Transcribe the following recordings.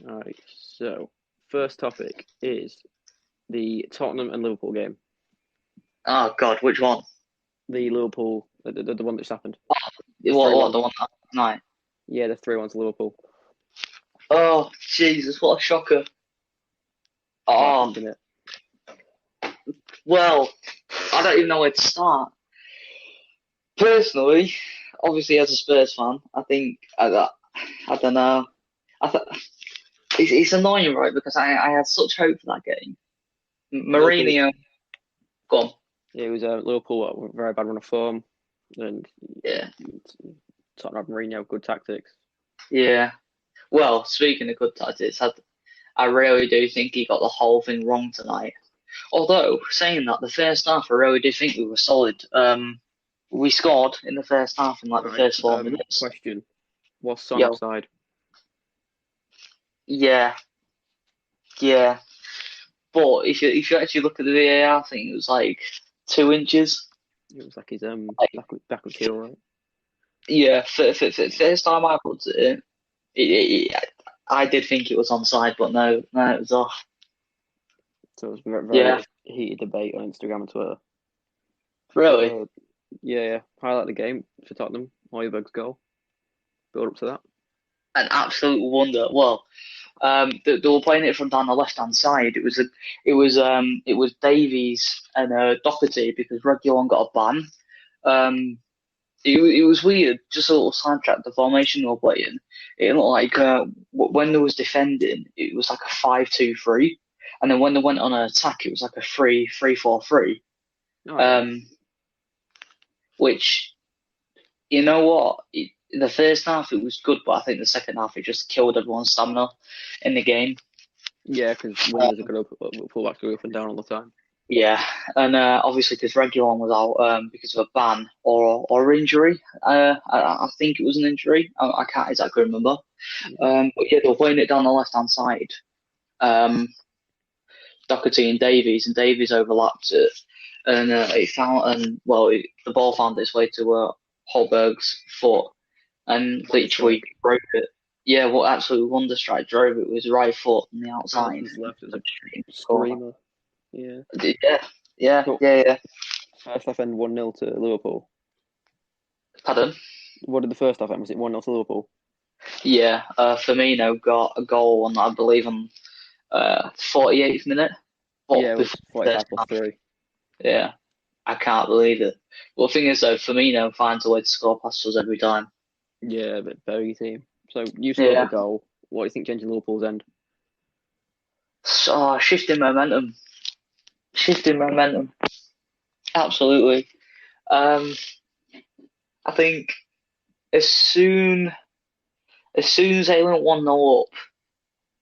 All right. So, first topic is the Tottenham and Liverpool game. Oh God, which one? The Liverpool, the one that just happened. The What? 3-1. The one last night? Yeah, the 3-1 to Liverpool. Oh Jesus, what a shocker! What Oh happened in it? well, I don't even know where to start. Personally, obviously as a Spurs fan, I think I don't know. I th it's annoying, right? Because I had such hope for that game. Liverpool. Mourinho, go on. Yeah, it was Liverpool at a very bad run of form, and Yeah, Tottenham Mourinho good tactics. yeah. Well, speaking of good tactics, I really do think he got the whole thing wrong tonight. Although, saying that, the first half, I really did think we were solid. We scored in the first half in like the Right. first 4 minutes. Question: was Son Yo, offside? yeah, yeah. But if you actually look at the VAR thing, it was like 2 inches. It was like his Like, backwards heel, right? yeah, for first time I looked at I did think it was onside, but no, it was off. So it was very, Yeah, very heated debate on Instagram and Twitter. But really. yeah, highlight the game for Tottenham. Højbjerg's goal. Build up to that. An absolute wonder. Well, they were playing it from down the left hand side. It was Davies and Doherty because Reguilon got a ban. Um, it was weird. Just a little sidetrack. The formation they were playing. It looked like when they was defending, it was like a 5-2-3, and then when they went on an attack, it was like a 3-3-4-3. All right. Um, which you know what? In the first half it was good, but I think the second half it just killed everyone's stamina in the game. Yeah, because wingers are going to pull back, go up and down all the time. Yeah, and obviously because Reguilon was out because of a ban or injury. I think it was an injury. I can't exactly remember. Yeah. But yeah, they were playing it down the left hand side. Um, Doherty and Davies overlapped it, and it found the ball found its way to Holberg's foot and Wonder literally strike. broke it. Yeah, what absolute wonder strike drove it with his right foot on the outside. Allison's left. It was a Corner. screamer. Yeah. Yeah, yeah, So yeah, yeah. first half end 1-0 to Liverpool. Pardon? What did the first half end? Was it 1-0 to Liverpool? Yeah, Firmino got a goal on, I believe, on 48th minute. Yeah, What it before was the 45 first plus half? 3. Yeah, I can't believe it. Well, the thing is though, Firmino finds a way to score past us every time. Yeah, but very team. So you scored the Yeah, goal. What do you think changing Liverpool's end? so shifting momentum, absolutely. Um, I think as soon as soon as they went 1-0 up,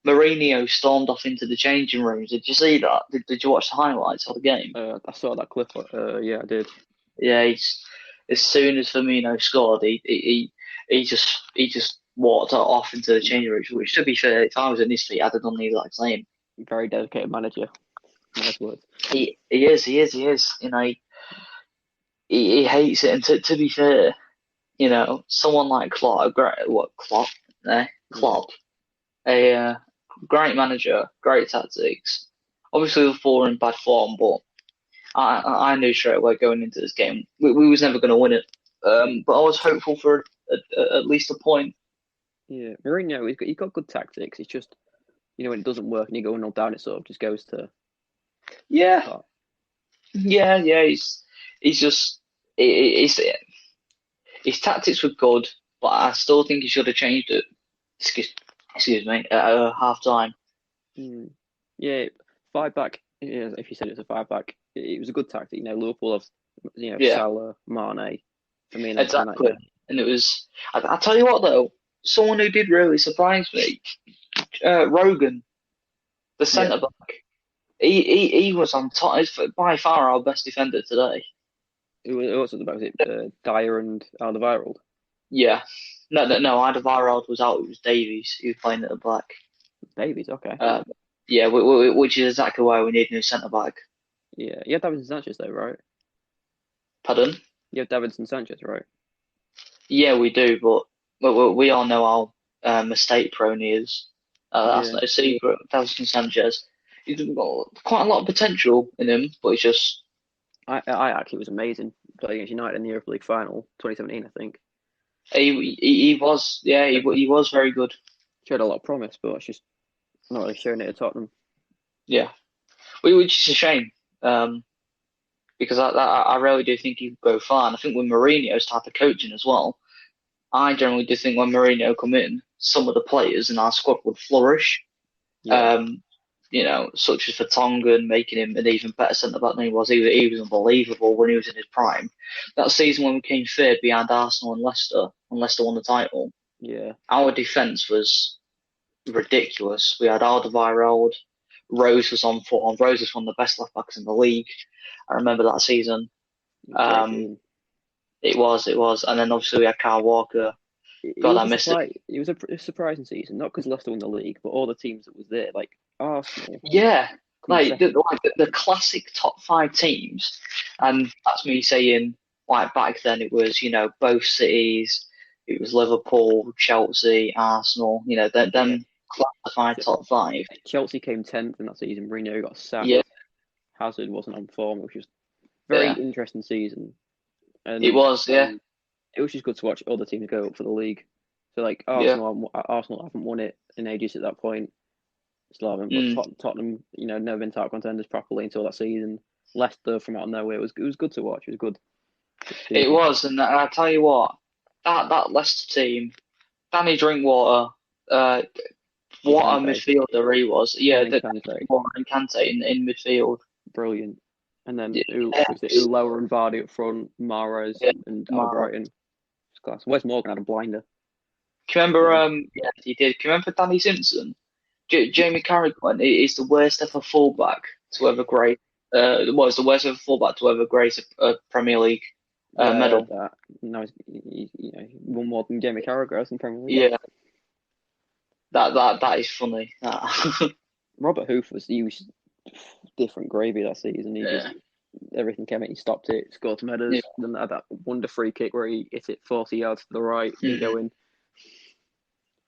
Mourinho stormed off into the changing rooms. Did you see that? Did you watch the highlights of the game? I saw that clip. Yeah, I did. Yeah, as soon as Firmino scored, he just walked off into the changing rooms. Which, to be fair, if I was in his feet, I'd have done the exact same. Very dedicated manager. Nice words. He is. You know, he hates it. And to be fair, someone like Klopp, Klopp, Yeah. Klopp, a great manager, great tactics. Obviously, the four in bad form, but I knew straight away going into this game we was never going to win it. But I was hopeful for at least a point. Yeah. Mourinho, he's got good tactics. It's just, when it doesn't work and you go 0 down, it sort of just goes to Yeah, pot. yeah. He's just his tactics were good, but I still think he should have changed it. Excuse me, at half time. Mm. Yeah, five back. Yeah, if you said it's a five back, it was a good tactic. Liverpool have Yeah, Salah, Mane, Firmino behind that exactly. again. And it was. I tell you what though, someone who did really surprise me, Rogan, the Yeah, centre back. He was on top. He's by far our best defender today. it also about was it Dyer and Alderweireld. Yeah. No. Alderweireld was out. It was Davies who was playing at the back. Davies, okay. Um, yeah, which is exactly why we need a new centre back. Yeah, you have Davinson Sanchez though, right? Pardon? You have Davinson Sanchez, right? Yeah, we do, but we all know how mistake prone he is. That's Yeah, no secret. Davinson Sanchez. He's got quite a lot of potential in him, but he's just I actually was amazing playing against United in the Europa League final, 2017, I think. he was he was very good. Showed a lot of promise, but it's just not really showing it at Tottenham. Yeah, which is a shame. Um, because I really do think he could go far, and I think with Mourinho's type of coaching as well, I generally do think when Mourinho come in, some of the players in our squad would flourish. Yeah, Um, such as Vertonghen, making him an even better centre back than he was. He was unbelievable when he was in his prime. That season when we came third behind Arsenal and Leicester won the title, yeah, our defence was ridiculous. We had Alderweireld, Rose was on form. Rose was one of the best left backs in the league. I remember that season. great Um, team. it was, and then obviously we had Kyle Walker. It God, was I a missed it. surprise. It was a surprising season, not because Leicester won the league, but all the teams that was there, like Arsenal, Yeah, come second. the classic top five teams, and that's me saying like back then it was both cities, it was Liverpool, Chelsea, Arsenal, Yeah, them classified top five. Chelsea came 10th in that season. Mourinho got Yeah, sacked. Hazard wasn't on form, which was very yeah, interesting season, it and was. Yeah, it was just good to watch other teams go up for the league. So like yeah, Arsenal haven't won it in ages at that point. Still haven't, but mm, Tottenham, never been title contenders properly until that season. Leicester from out of nowhere was good to watch. It was good to it see. was. And I tell you what, that Leicester team, Danny Drinkwater, uh, And what a Kante, midfielder he was. Yeah, and that Kante, Drinkwater and Kante in midfield. brilliant. And then Yeah, Uloa and Vardy up front, Mahrez yeah, and tomorrow. Albrighton. It's class. Wes Morgan had a blinder. Can you remember? Yeah, Yeah, he did. Can you remember Danny Simpson? Jamie Carragher is the worst ever fullback to ever grace. Was the worst ever fullback to ever grace a Premier League yeah, I heard medal. that. Now he won more than Jamie Carragher has in Premier League. Yeah, that is funny. Robert Hoof he was different gravy that season. He just Yeah, everything came in, he stopped it, scored some yeah. headers. Then had that wonder free kick where he hit it 40 yards to the right, didn't Mhm. go in.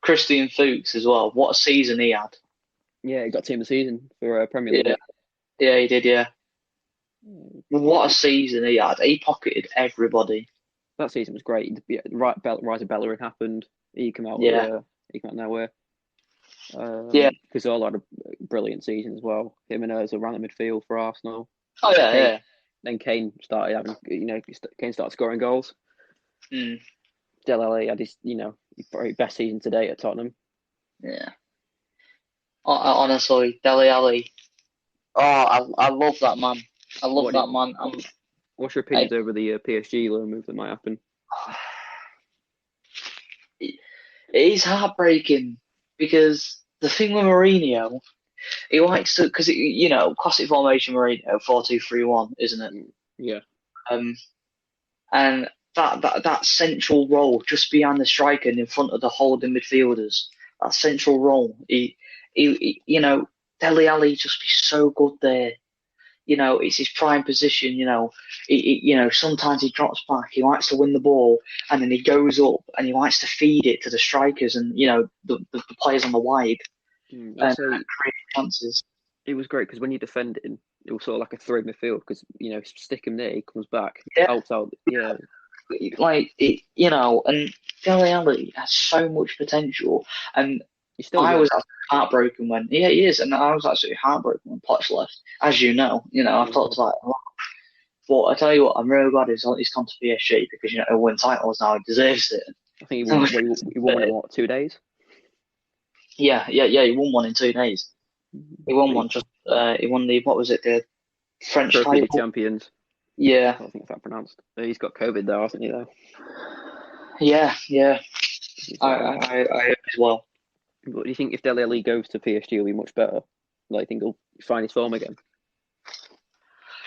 Christian Fuchs as well. What a season he had. Yeah, he got team of the season for Premier Yeah, League. yeah, he did. Yeah, what a Yeah, season he had. He pocketed everybody. that season was great. The right, rise of Bellerin happened. Yeah, He came out of nowhere. yeah. Cazorla had a brilliant season as well. Him and Ozil ran the midfield for Arsenal. Oh yeah, Kane, yeah. then Kane started Kane started scoring goals. Mm, Dele Alli had his probably best season to date at Tottenham. yeah. Honestly, Dele Alli. Oh, I love that man. I love What that did, man. what's your I, opinions over the PSG loan move that might happen? it is heartbreaking because the thing with Mourinho, he likes to because classic formation Mourinho 4-2-3-1, isn't it? Mm, yeah, Um, and that central role just behind the striker and in front of the holding midfielders, that central role, Dele Alli just be so good there. It's his prime position. Sometimes he drops back. He likes to win the ball, and then he goes up and he likes to feed it to the strikers and the players on the wide I'd and say create chances. it was great because when you're defending, it was sort of like a three midfield because stick him there, he comes back, Yeah, helps out. Yeah, and Dele Alli has so much potential. And he's still I young. was absolutely heartbroken when, yeah, he is, and I was absolutely heartbroken when Poch left. As I've talked about it a lot. But I tell you what, I'm really glad he's gone to PSG because he'll win titles now. He deserves it. I think he won one in what 2 days. Yeah. He won one in 2 days. He won The one just. He won the what was it? The French Trophy of title. Champions. Yeah, I think it's that pronounced. He's got COVID though, hasn't he? Though. yeah. He's, I as well. but do you think if Dele Alli goes to PSG, he'll be much better? Like, I think he'll find his form again.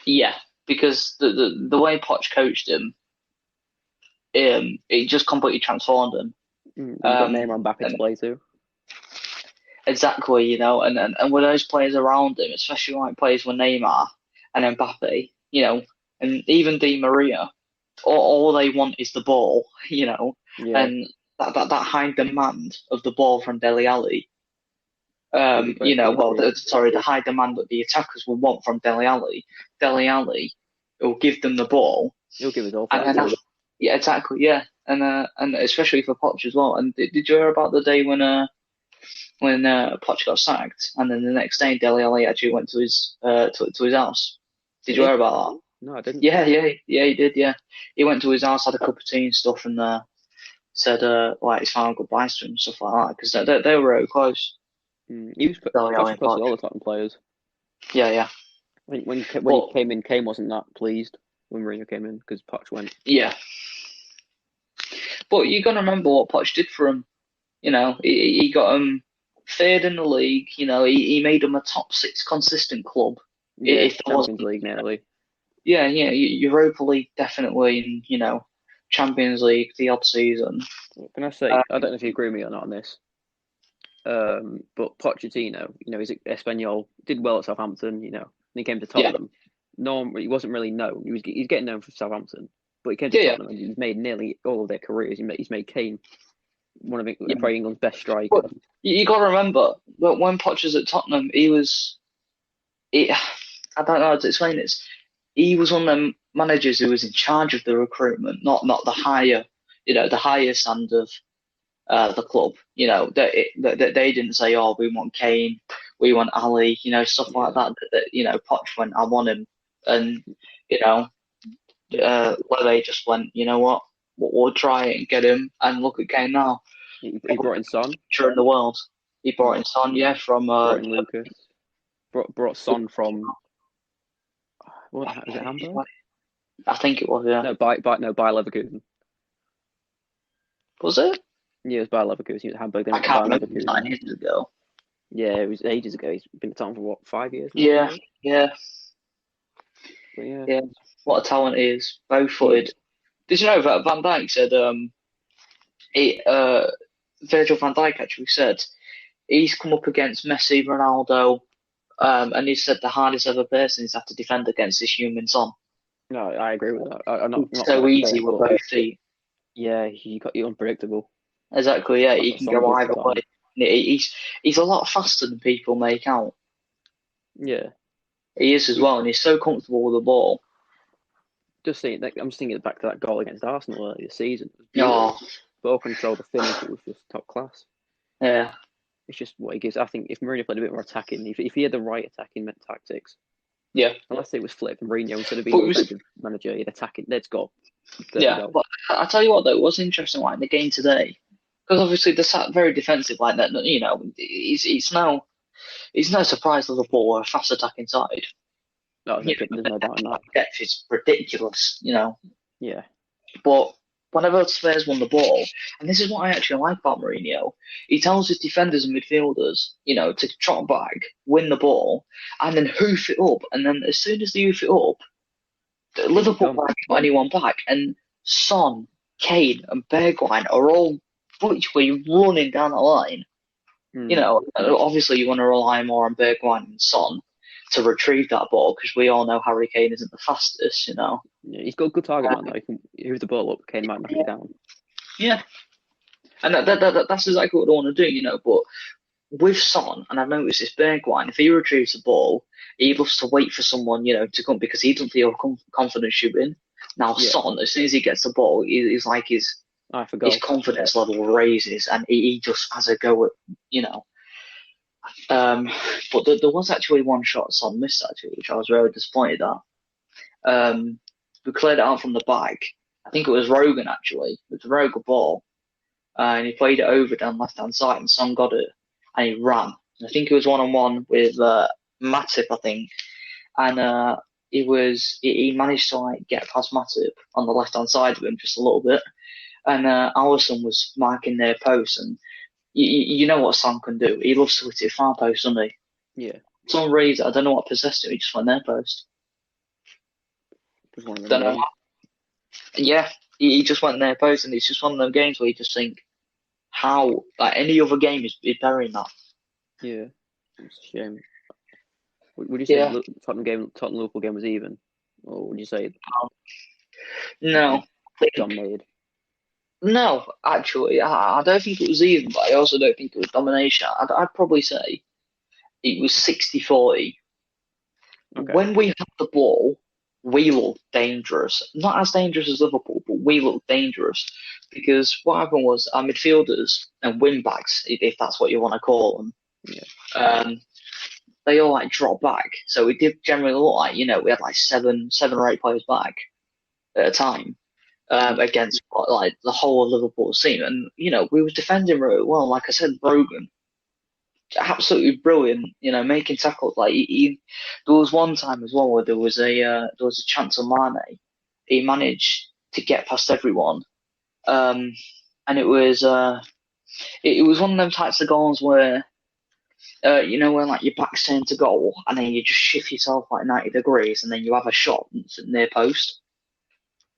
Yeah, because the way Poch coached him, it just completely transformed him. You've got Um, Neymar and Mbappe to and play too. exactly, and with those players around him, especially like players with Neymar and Mbappe, and even Di Maria, all they want is the ball, Yeah, and that high demand of the ball from Dele Alli. It'll be great to see. The high demand that the attackers will want from Dele Alli. Dele Alli will give them the ball, He'll give his all for and that then goal. after, yeah, exactly, yeah, and especially for Poch as well. And did you hear about the day when Poch got sacked, and then the next day Dele Alli actually went to his house? Did Did you he? hear about that? No, I didn't. Yeah, he did. Yeah, he went to his house, had a cup of tea and stuff, and said like his final goodbyes to him and stuff like that because they were very close. He was Dele Poch Alli was and close Poch. to all the Tottenham players. Yeah, yeah. When he But came in, Kane wasn't that pleased when Mourinho came in because Poch went. yeah, but you got to remember what Poch did for him. He got him third in the league. He made him a top six consistent club. Yeah, If there Champions wasn't, League nearly. yeah, Europa League definitely, and Champions League the odd season. Can I say? Uh, I don't know if you agree with me or not on this. But Pochettino, he's Espanyol, did well at Southampton. When he came to yeah, Tottenham, no, he wasn't really known. He's getting known for Southampton, but he came to yeah, yeah, Tottenham and he's made nearly all of their careers. He's made Kane one of yeah. probably England's best But strikers. you got to remember that when Poch was at Tottenham, he, I don't know how to explain this. He was one of them managers who was in charge of the recruitment, not the higher stand of the club. They didn't say, "Oh, we want Kane, we want Ali," stuff like Yeah, that. Poch went, "I want him," and you know, Leve just went, "You know what? We'll try it and get him." And look at Kane now, he brought in Son, future in the world. He brought in Son, yeah, from brought in Lucas, brought Son from what was it, Hamburg? I think it was, yeah. No, by Leverkusen. Was it? Yeah, it was by Leverkusen. He was at Hamburg, then I went to can't Bayer remember Leverkusen. 9 years ago. Yeah, it was ages ago. He's been at Tottenham for what, 5 years now, Yeah, nearly. yeah, But yeah, yeah. What a talent he is. Both he is. footed. Did you know that Van Dijk said he Virgil van Dijk actually said he's come up against Messi, Ronaldo, and he said the hardest ever person he's had to defend against is human son. No, I agree with that. I'm It's not so easy saying, with but both feet. yeah, he's unpredictable. Exactly, yeah, That's he what can Son go does either way. sometimes. He's a lot faster than people make out. Yeah, He is as he, well, and he's so comfortable with the ball. just seeing that. I'm just thinking back to that goal against Arsenal earlier this season. It was beautiful. Oh, Ball control, the finish, it was just top class. yeah, It's just what he gives. I think if Mourinho played a bit more attacking, if he had the right attacking tactics, yeah. unless it was flipped, Mourinho instead of being But a it was, defensive manager, he'd attack it. Let's go, dirty yeah. goal. But I tell you what, though, it was interesting, like in the game today, because obviously they're sat very defensive like that. It's no surprise Liverpool are a fast attacking side. No, there's no doubt in that. Depth is ridiculous. Yeah, But whenever Spurs won the ball, and this is what I actually like about Mourinho, he tells his defenders and midfielders, to trot back, win the ball, and then hoof it up. And then as soon as they hoof it up, he's Liverpool gone. can't get anyone back. And Son, Kane, and Bergwijn are all virtually running down the line. Mm. Obviously you want to rely more on Bergwijn and Son to retrieve that ball because we all know Harry Kane isn't the fastest. Yeah, he's got a good target Uh, man though. He can hoof the ball up. Kane might knock it down. yeah, and that's exactly what I want to do. But with Son, and I've noticed this Bergwijn, if he retrieves the ball, he loves to wait for someone, to come because he doesn't feel confident shooting. Now, Yeah, Son, as soon as he gets the ball, he's like I his forgot. confidence level raises and he just has a go at, you know. Um, but there was actually one shot Son missed actually, which I was really disappointed at. We cleared it out from the back. I think it was Rogan actually. It was a very good ball. And he played it over down left hand side and Son got it and he ran. And I think it was 1-on-1 with Matip, I think. And he managed to like get past Matip on the left hand side of him just a little bit. And Alisson was marking their post and you know what Son can do. He loves to hit it far post, doesn't he? Yeah, For some reason, I don't know what possessed him. He just went their post. just one of them Don't know. games. Yeah, he just went their post, and it's just one of them games where you just think, how like any other game is burying that. Yeah, it's a shame. Would you say Yeah. the Tottenham Liverpool game was even, or would you say No. dominated? No, actually, I don't think it was even, but I also don't think it was domination. I'd probably say it was 60-40. Okay. When we had the ball, we looked dangerous. Not as dangerous as Liverpool, but we looked dangerous because what happened was our midfielders and wing backs, if that's what you want to call them, Yeah. um, they all like dropped back. So it did generally look like, we had like seven or eight players back at a time Mm. against like the whole of Liverpool's team. And, we were defending really well. Like I said, Brogan, absolutely brilliant, making tackles. Like there was one time as well where there was a chance on Mane. He managed to get past everyone. And it was one of them types of goals where when like your back's turned to goal and then you just shift yourself like 90 degrees and then you have a shot that's near post.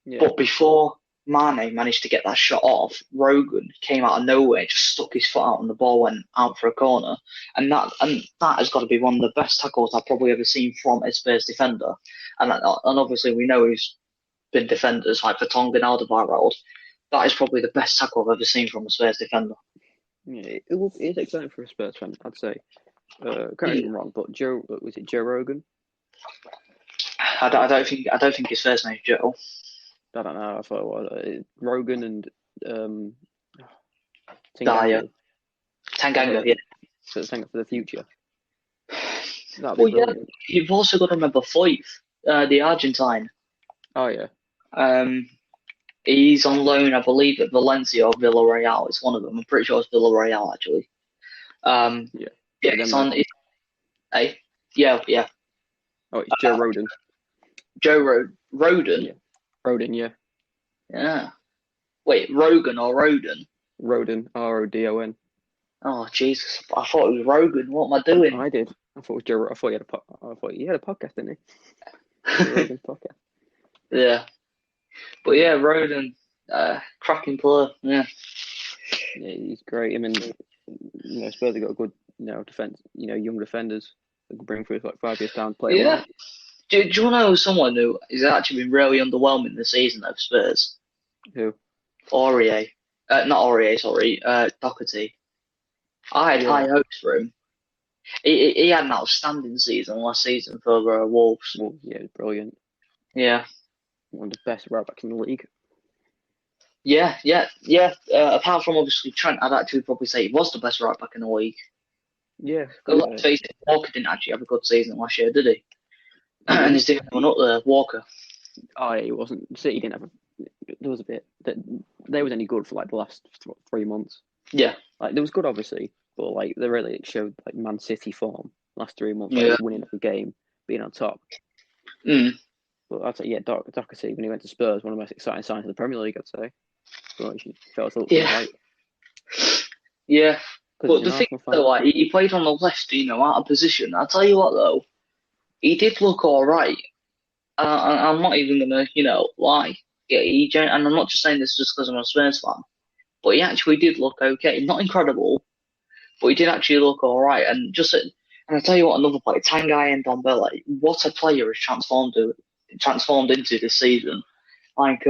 Yeah. But before Mane managed to get that shot off, Rogan came out of nowhere, just stuck his foot out and the ball went out for a corner. And that has got to be one of the best tackles I've probably ever seen from a Spurs defender. And obviously we know he's been defenders like Vertonghen and Alderweireld. That is probably the best tackle I've ever seen from a Spurs defender. Yeah. It is exciting for a Spurs fan, I'd say. Correct me if I'm wrong, but was it Joe Rogan? I don't think his first name's Joe. I don't know. I thought it was Rogan and um, Dyer. Tanganga. Tanganga, yeah. So thank for the future. That'd be Well, yeah, brilliant. you've also got to remember Foyth, the Argentine. Oh yeah. Um, he's on loan, I believe, at Valencia or Villarreal. It's one of them. I'm pretty sure it's Villarreal, actually. Um, Yeah. yeah, Yeah. Them it's there. on. Hey, yeah, yeah. Oh, it's Joe Roden. Roden. Yeah. Roden. Yeah. Yeah. Wait, Rogan or Roden? Roden. Rodon. Oh, Jesus. I thought it was Rogan. What am I doing? I did. I thought it was Joe. I thought he had I thought he had a podcast, didn't he? Joe Rogan's podcast. Yeah. But yeah, Roden, cracking player. Yeah. Yeah, he's great. I mean, Spurs have got a good, defense. Young defenders that can bring through like 5 years down, play them Yeah. right. Do you know someone who has actually been really underwhelming this season of Spurs? Who? Aurier. Not Aurier, sorry. Doherty. I had Yeah. high hopes for him. He had an outstanding season last season for Wolves. Well, yeah, brilliant. Yeah. One of the best right backs in the league. Yeah, yeah, yeah. Apart from obviously Trent, I'd actually probably say he was the best right back in the league. Yeah. Because let's face it, Walker didn't actually have a good season last year, did he? And he's doing one up there, Walker. Oh, yeah, he wasn't. City didn't have there was a bit that they was only good for like the last 3 months. Yeah. Like there was good, obviously, but like they really showed like Man City form last 3 months, Yeah. like winning every game, being on top. Mm. But I'd say, yeah, Doherty when he went to Spurs, one of the most exciting signs of the Premier League, I'd say. So he felt a little Yeah. right. Yeah. But the thing fan. though, like he played on the left, out of position. I'll tell you what though, he did look all right. I'm not even gonna, lie. Yeah, and I'm not just saying this just because I'm a Spurs fan, but he actually did look okay. Not incredible, but he did actually look all right. And I tell you what, another player, Tanguy and Dombele, what a player has transformed into this season. Like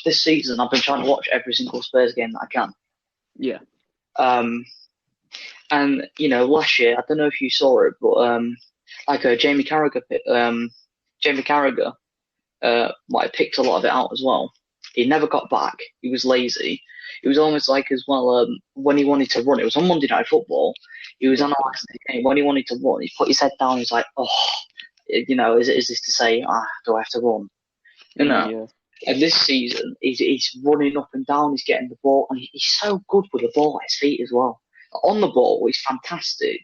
this season, I've been trying to watch every single Spurs game that I can. Yeah. And last year, I don't know if you saw it, but Jamie Carragher, like picked a lot of it out as well. He never got back. He was lazy. It was almost like as well when he wanted to run. It was on Monday Night Football. He was analysing the game. When he wanted to run, he put his head down. He's like, "Oh, is this to say, do I have to run?" Yeah. And this season, he's running up and down. He's getting the ball, and he's so good with the ball at his feet as well. On the ball, he's fantastic,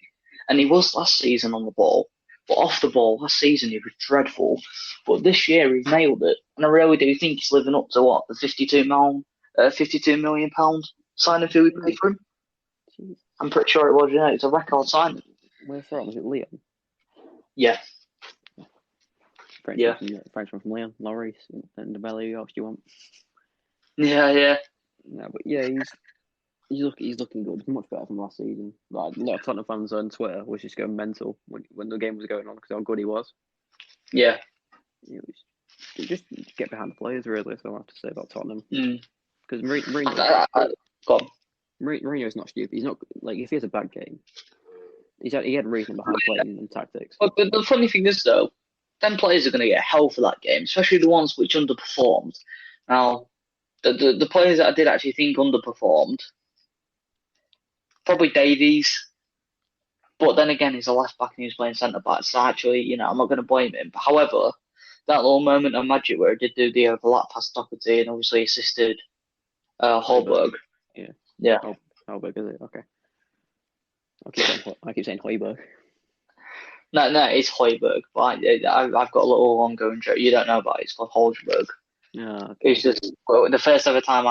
and he was last season on the ball. But off the ball, last season he was dreadful. But this year he's nailed it, and I really do think he's living up to what the 52 million pound signing fee we paid for him. Jeez. I'm pretty sure it was. Yeah, it's a record signing. Where from? Was it Leon? Yeah. Frenchman from Leon, Lloris, and the belly. Who else do you want? Yeah, yeah. No, but yeah, he's looking good. Much better than last season. Like a lot of Tottenham fans on Twitter was just going mental when the game was going on because how good he was. Yeah. It was just get behind the players really. So I have to say about Tottenham because Go on. Mourinho's not stupid. He's not like if he has a bad game, He had reason behind playing and tactics. But the funny thing is, though, them players are going to get hell for that game, especially the ones which underperformed. Now, the players that I did actually think underperformed, probably Davies. But then again, he's a left back and he's playing centre back, so actually, I'm not going to blame him. However, that little moment of magic where he did do the overlap past Doherty and obviously assisted Holberg. Yeah. Yeah. Holberg, is it? Okay. I keep saying Hoiberg. No, it's Hoiberg, but I've got a little ongoing joke. You don't know about it. It's called Holberg. Yeah. Okay. It's just the first ever time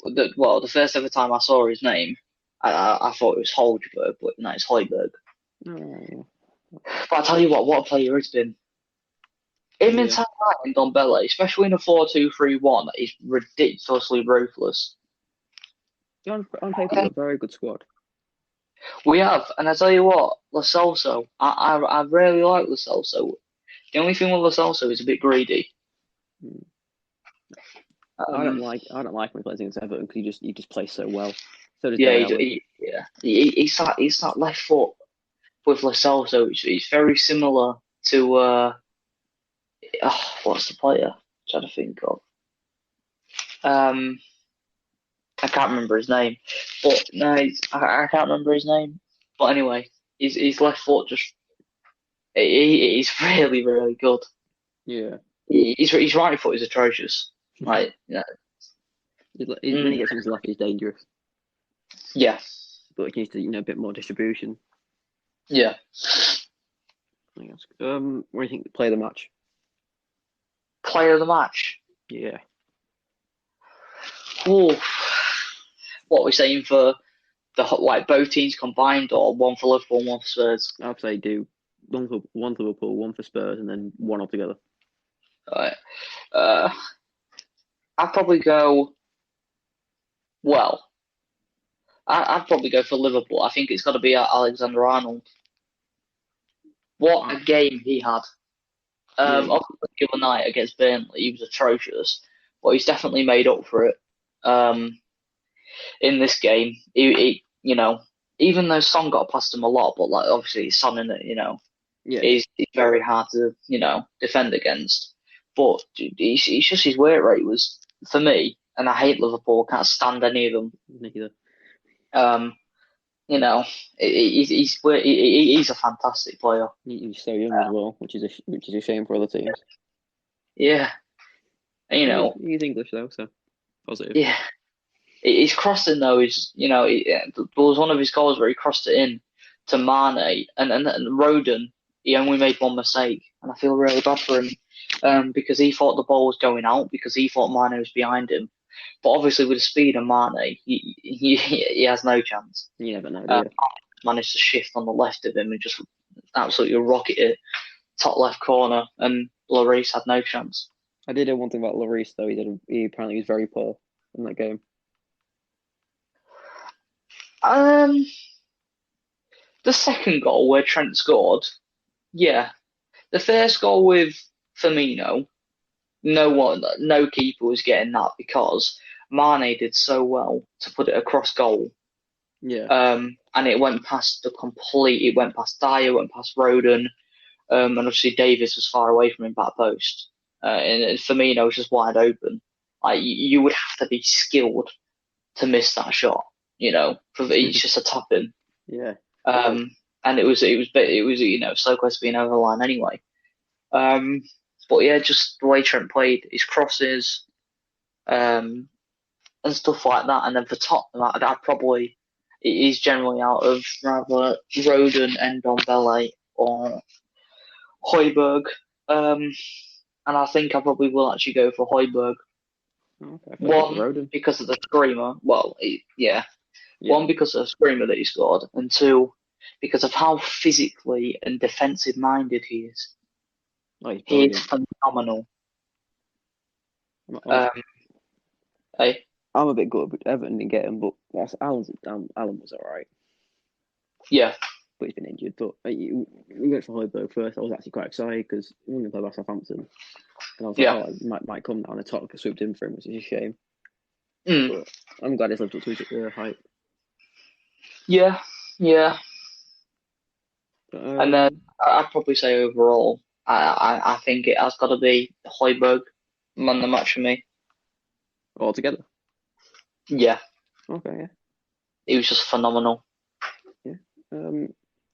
the first ever time I saw his name, I thought it was Holberg, but no, it's Hoiberg. Oh, But I tell you what a player he's been. Him and Dombele, especially in a 4-2-3-1, is ridiculously ruthless. On paper, a very good squad. We have, and I tell you what, Lo Celso, I really like Lo Celso. The only thing with Lo Celso is a bit greedy. I don't like when he plays against Everton because he just plays so well. So does He's that left foot with Lo Celso. It's very similar to what's the player? I'm trying to think of. I can't remember his name, but no, I can't remember his name. But anyway, his left foot just he's really really good. Yeah. His right foot is atrocious. Like, when he gets on his left, he's dangerous. Yeah. But he needs to, a bit more distribution. Yeah. What do you think? Play of the match. Player of the match. Yeah. Oh, what are we saying for both teams combined, or one for Liverpool, one for Spurs? I'd say do one for Liverpool, one for Spurs, and then one altogether. All right. I'd probably go. Well, I'd probably go for Liverpool. I think it's got to be Alexander-Arnold. What a game he had. Obviously, the other night against Burnley, he was atrocious, but he's definitely made up for it. In this game, he even though Son got past him a lot, but like obviously Son in it, he's very hard to defend against. But it's just his work rate was for me, and I hate Liverpool. Can't stand any of them. Neither. He's a fantastic player. He's so young as well, which is a shame for other teams. Yeah, and, he's English though, so positive. Yeah, his crossing though is there was one of his goals where he crossed it in to Mane and Rodon. He only made one mistake, and I feel really bad for him because he thought the ball was going out because he thought Mane was behind him. But obviously, with the speed of Mane, he has no chance. You never know. Managed to shift on the left of him and just absolutely rocket it top left corner, and Lloris had no chance. I did know one thing about Lloris though. He apparently was very poor in that game. The second goal where Trent scored, yeah. The first goal with Firmino, no keeper was getting that because Mane did so well to put it across goal. Yeah. And it went past it went past Dyer, went past Rodon, and obviously Davis was far away from him back post. And Firmino was just wide open. Like you would have to be skilled to miss that shot. It's just a tap in. Yeah. And it was so close to being over the line anyway. But yeah, just the way Trent played, his crosses, and stuff like that. And then for Tottenham, I'd probably it is generally out of rather Rodon and Ndombele or Højbjerg. And I think I probably will actually go for Højbjerg. Okay. One, because of the screamer. Well, yeah. One, because of the screamer that he scored, and two, because of how physically and defensive minded he is. He is phenomenal. Hey. I'm a bit good, but Everton didn't get him, but Alan was alright. Yeah. But he's been injured. But we went for Højbjerg first. I was actually quite excited because he wasn't going to play by Southampton. And I was like, might come down and Tottenham swooped in for him, which is a shame. But I'm glad he's lived up to his hype. Yeah. And then Um, I'd probably say overall, I think it has got to be Højbjerg man of the match for me. all together. Yeah, Okay, yeah, he was just phenomenal. yeah. I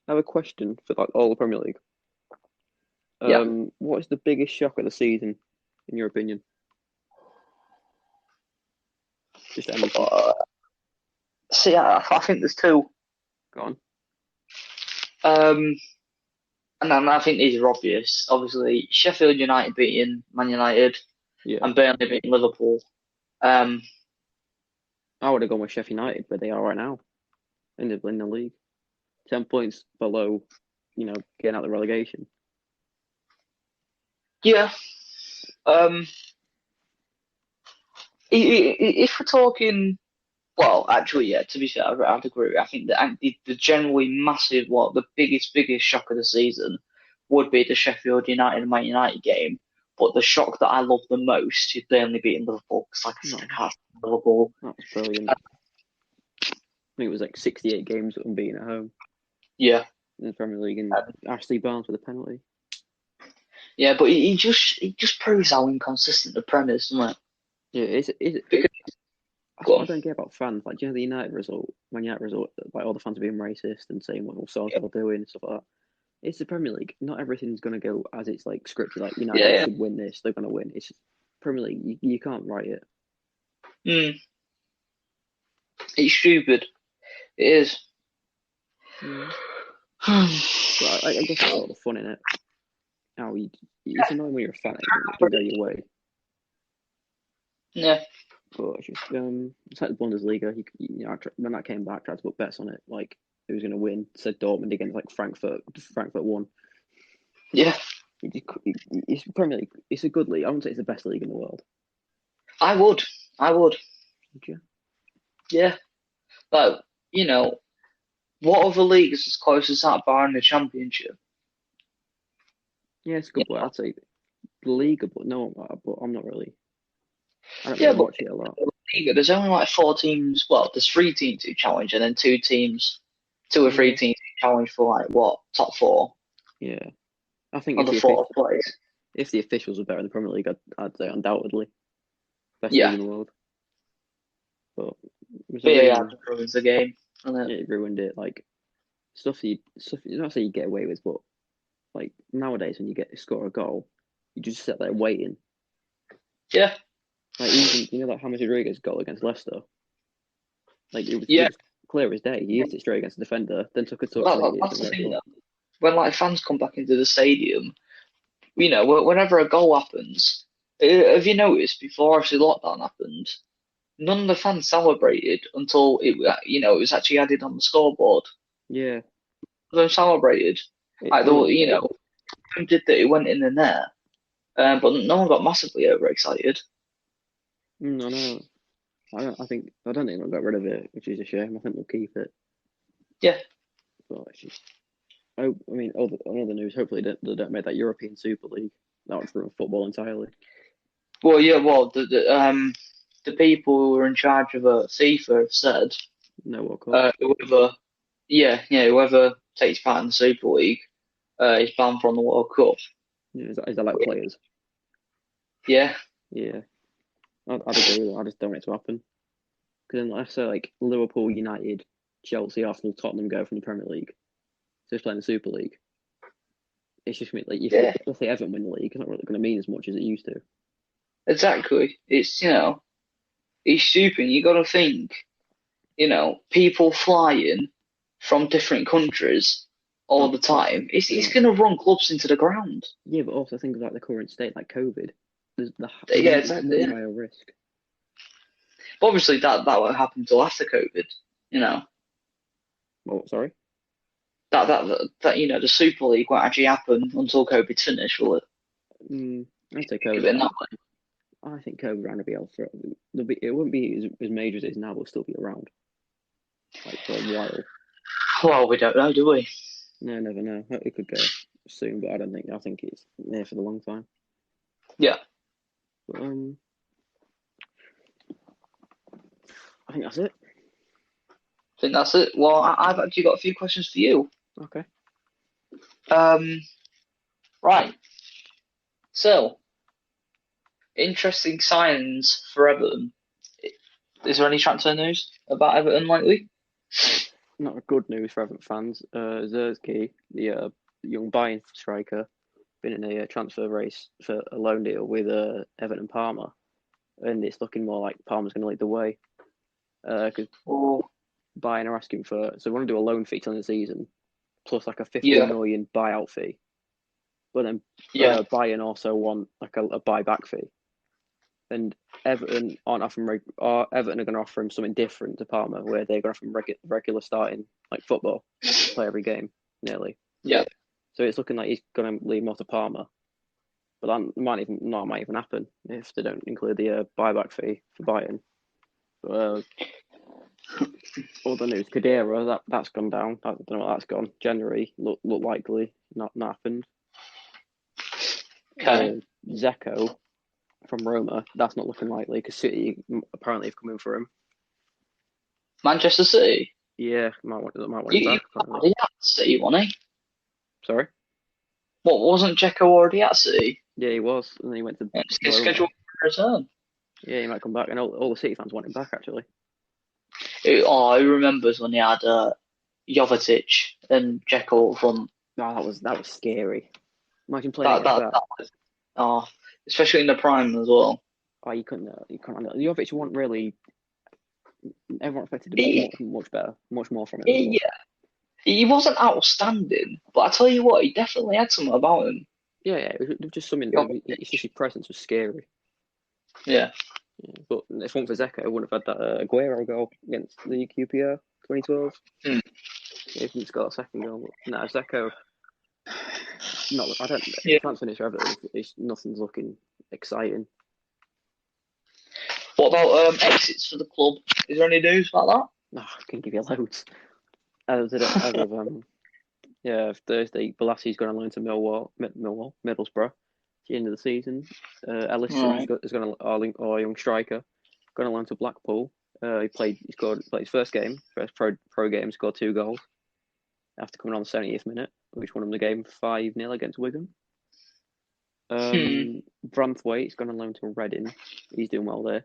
have a question for like all the Premier League. Yeah. What is the biggest shock of the season, in your opinion? Just anything. Uh, See, I think there's two. Go on. Um, and then I think these are obvious. Obviously, Sheffield United beating Man United Yeah, and Burnley beating Liverpool. Um, I would have gone with Sheffield United, but they are right now in the league, 10 points below, getting out of the relegation. yeah. Um, if we're talking, well, actually, yeah. To be fair, I'd agree. I think that the generally massive, the biggest shock of the season would be the Sheffield United and Man United game. But the shock that I love the most is Burnley beating Liverpool. Because, like I said, No, I can't stand Liverpool. that was brilliant. I think it was like 68 games unbeaten at home Yeah, in the Premier League, and Ashley Barnes with a penalty. yeah. But he just proves how inconsistent the Prem is, doesn't it? Yeah, Because that's go what I on. don't get about fans. Like, do you know the United result, Man United result, like all the fans are being racist and saying what all Yeah, Solskjaer doing and stuff like that. It's the Premier League. Not everything's going to go as it's like scripted. Like yeah, United yeah. should win this, they're going to win. It's just Premier League. You can't write it. Mm, it's stupid. It is. Mm. But I guess that's all the fun in it. How it's annoying when you're a fan. It doesn't go your way. Yeah. But it's like the Bundesliga. When that came back, tried to put bets on it, like who was going to win. Said Dortmund against like Frankfurt. Frankfurt won. Yeah. It's Premier League. It's a good league. I wouldn't say it's the best league in the world. I would. I would. Would you? Yeah. Like, you know, what other league is as close as that bar in the championship? Yeah, it's a You good. But know? I'd say the league, but no, but I'm not really. I don't Yeah, really but watch it a lot. there's only like four teams. Well, there's three teams who challenge, and then two or three Yeah, teams who challenge for like what top four yeah. I think or the fourth place. if the officials were better in the Premier League, I'd say undoubtedly best league Yeah, in the world. But it was a VAR really ruins the game, and it. it ruined it. Like stuff you not say you get away with, but like nowadays when you get to score a goal, you just sit there waiting. Yeah, Like even like James Rodriguez goal against Leicester. Like it yeah. was clear as day. He hit it straight against the defender, then took a touch Well, maybe that's and the let it thing go. though. When like fans come back into the stadium, whenever a goal happens, have you noticed before actually lockdown happened, none of the fans celebrated until it was actually added on the scoreboard. Yeah, They celebrated, it's like the brilliant. who did that? It went in the net, but no one got massively overexcited. I know. I don't think they'll get rid of it, which is a shame. I think they'll keep it. Yeah, But it's just, I mean, on other news, hopefully they don't make that European Super League. That would ruin football entirely. well, yeah, well, the people who were in charge of FIFA have said, No World Cup. whoever, yeah, whoever takes part in the Super League, is banned from the World Cup. Yeah, is that like players? Yeah, Yeah, I'd agree with that. I just don't want it to happen. Because then, let's say like Liverpool, United, Chelsea, Arsenal, Tottenham go from the Premier League, so just playing the Super League. It's just like if yeah, let's say Everton win the league, it's not really going to mean as much as it used to. exactly. It's stupid. You got to think, people flying from different countries all the That's time. It's no. going to run clubs into the ground. Yeah, but also think of like the current state, like COVID. There's Yeah, exactly. much Yeah. higher risk. But obviously, that won't happen until after COVID. You know Oh, sorry. the Super League won't actually happen until COVID's finished, will it? I'd say Give COVID. it in that way. I think COVID around to be able for it wouldn't be as major as it is now, but it'll still be around like for a while. Well, we don't know, do we? No, never know. It could go soon, but I don't think. I think it's there for the long time. Yeah, But I think that's it. I think that's it. Well, I've actually got a few questions for you. Okay. Um, right. So, interesting signs for Everton. Is there any transfer news about Everton lately? Not a good news for Everton fans. Zersky, the young Bayern striker, been in a transfer race for a loan deal with Everton Palmer, and it's looking more like Palmer's going to lead the way. Because Oh, Bayern are asking for, so they want to do a loan fee till the season, plus like a 15 yeah, million buyout fee. But then yeah. Bayern also want like a buyback fee. And Everton aren't offering, Everton are going to offer him something different to Palmer, where they're going to offer him regular starting, like football, play every game, nearly. Yeah. So it's looking like he's going to leave more to Palmer. But that might even happen if they don't include the buyback fee for Bayern. But, other news, Kadira, that's gone down. I don't know what that's gone. January look likely not happened. Okay. Zeko from Roma, that's not looking likely because City apparently have come in for him. Manchester City. Yeah, might want him He back apparently. already at City, wasn't he? Sorry. What, wasn't Dzeko already at City? Yeah, he was, and then he went to It's his Roma. scheduled return. Yeah, he might come back, and all the City fans want him back actually. I remembers when he had Jovetic and Dzeko up front. No, that was scary. Imagine playing That against that that. that was especially in the prime as well. Oh, you couldn't. Jovic wasn't really. Everyone expected He, much better, much more from him as well. yeah, he wasn't outstanding, but I tell you what, he definitely had something about him. Yeah, yeah, it was just something. It's just Jovetic. his presence was scary. Yeah. Yeah, but if one for Zeko, I wouldn't have had that Aguero goal against the QPR 2012. Hmm. If he got a second goal, but no, Zeko. Not, I don't. Yeah. Transfer for Everton. It's nothing's looking exciting. What about exits for the club? Is there any news about that? No, I can give you loads. As of yeah, Thursday, Bolassi's going to loan to Middlesbrough. At the end of the season, Ellison Right. is going to our young striker, going to loan to Blackpool. Played his first game, first pro game, scored 2 goals after coming on the 70th minute, which won him the game 5-0 against Wigan. Hmm. Branthwaite is going to loan to Reading. He's doing well there.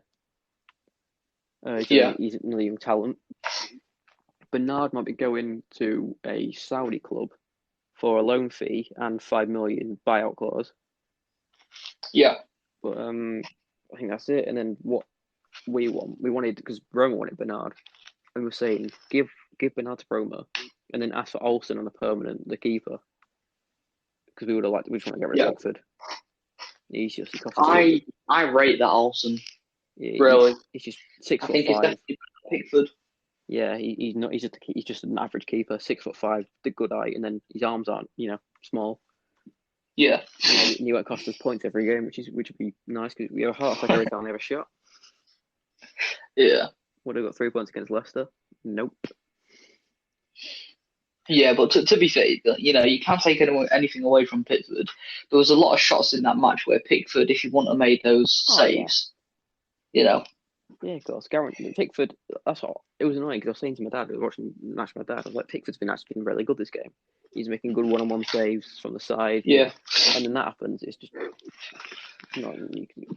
Yeah. He's another young talent. Bernard might be going to a Saudi club for a loan fee and 5 million buyout clause. Yeah. But I think that's it. And then what we wanted because Roma wanted Bernard, and we were saying give Bernard to Roma, and then ask for Olsen on a permanent, the keeper, because we just want to get rid of Yeah. Pickford. He cost us. I rate that Olsen. Yeah, Really. he's just six I foot think it's five. definitely Pickford. Yeah, he's not. He's just an average keeper, 6'5", the good eye, and then his arms aren't small. Yeah. And he won't cost us points every game, which would be nice because we have a heart attack every time we have a shot. Yeah. Would have got 3 points against Leicester? Nope. Yeah, but to be fair, you can't take anything away from Pickford. There was a lot of shots in that match where Pickford, if he wouldn't have made those Oh yeah, saves, you know. yeah, of course. Guaranteed. Pickford. That's what it was annoying because I was saying to my dad, I was watching the match with my dad. I was like, Pickford's been actually been really good this game. He's making good one-on-one saves from the side. Yeah. And then that happens. It's just not.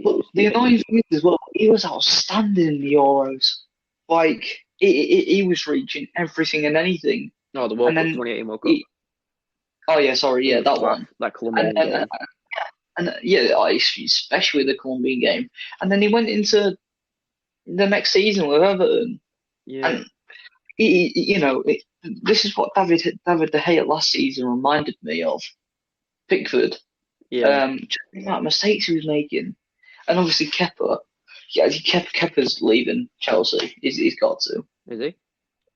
But the annoying thing is as well, he was outstanding in the Euros. Like he was reaching everything and anything. No, the World And Cup, then 2018 World Cup. oh yeah, sorry, He yeah, was that class. one. That And Colombian and, game. and yeah, especially the Colombian game. And then he went into the next season with Everton, Yeah, and this is what David De Gea last season reminded me of Pickford. yeah, Just the amount of mistakes he was making, and obviously Kepa. Yeah, Kepa's leaving Chelsea. He's got to. is he?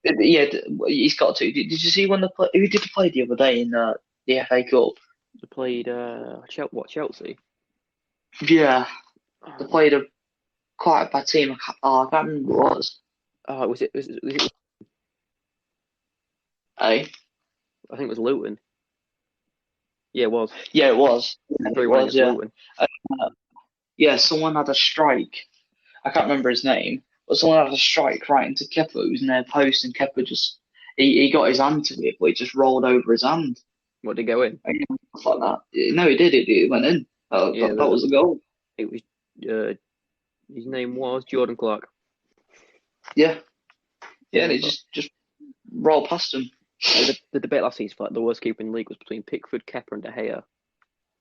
Yeah, he's got to. Did you see when who did they play the other day in the FA Cup? They played Chelsea? Yeah, they Oh, played a quite a bad team. I can't remember who it was. was it? Eh? I think it was Luton. Yeah, it was. Yeah, it was. Yeah, it 3-1 was. against Yeah. Luton. Yeah, someone had a strike. I can't remember his name, but someone had a strike right into Kepa, who was in their post, and Kepa just he got his hand to it, but it just rolled over his hand. What did go in? and stuff like that. No, it did. It went in. Yeah, That was the goal. it was. His name was Jordan Clark. Yeah, yeah, and Yeah, it but just rolled past him. the debate last season for like the worst keeper in the league was between Pickford, Kepa, and De Gea,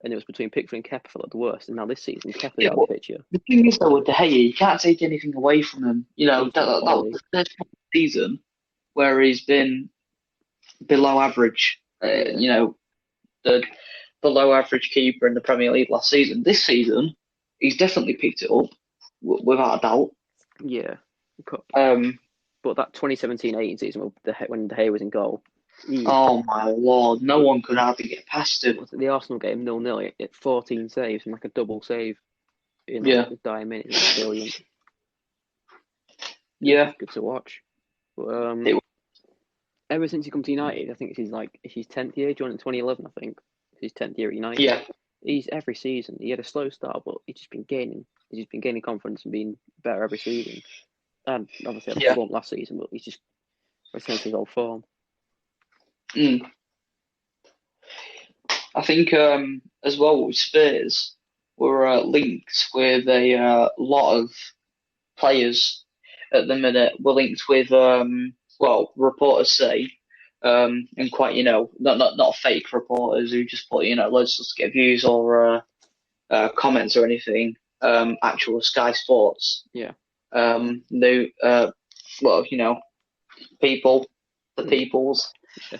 and it was between Pickford and Kepa for like the worst. And now this season, Kepa's Yeah, out of but the picture. the thing is though with De Gea, you can't take anything away from him. He's That been was quality. the first season where he's been below average. Yeah, The below average keeper in the Premier League last season. This season, he's definitely picked it up without a doubt. yeah. Um, But that 2017-18 season when De Gea was in goal, oh my lord, no one could hardly get past him. was it the Arsenal game 0-0 at 14 saves and like a double save in like Yeah, the dying minutes. It was brilliant. yeah. Good to watch. But It, ever since he come to United, I think it's his 10th year. Joined in 2011, I think. It's his 10th year at United. yeah, He's every season. He had a slow start, but he's just been gaining. He's just been gaining confidence and being better every season. And obviously had a yeah. slump last season, but he's just returned to his old form. Mm. I think as well with Spurs were linked with a lot of players at the minute. We're linked with well, reporters say, and quite not fake reporters who just put loads just to get views or comments or anything. Actual Sky Sports. Yeah. New well, people, the peoples,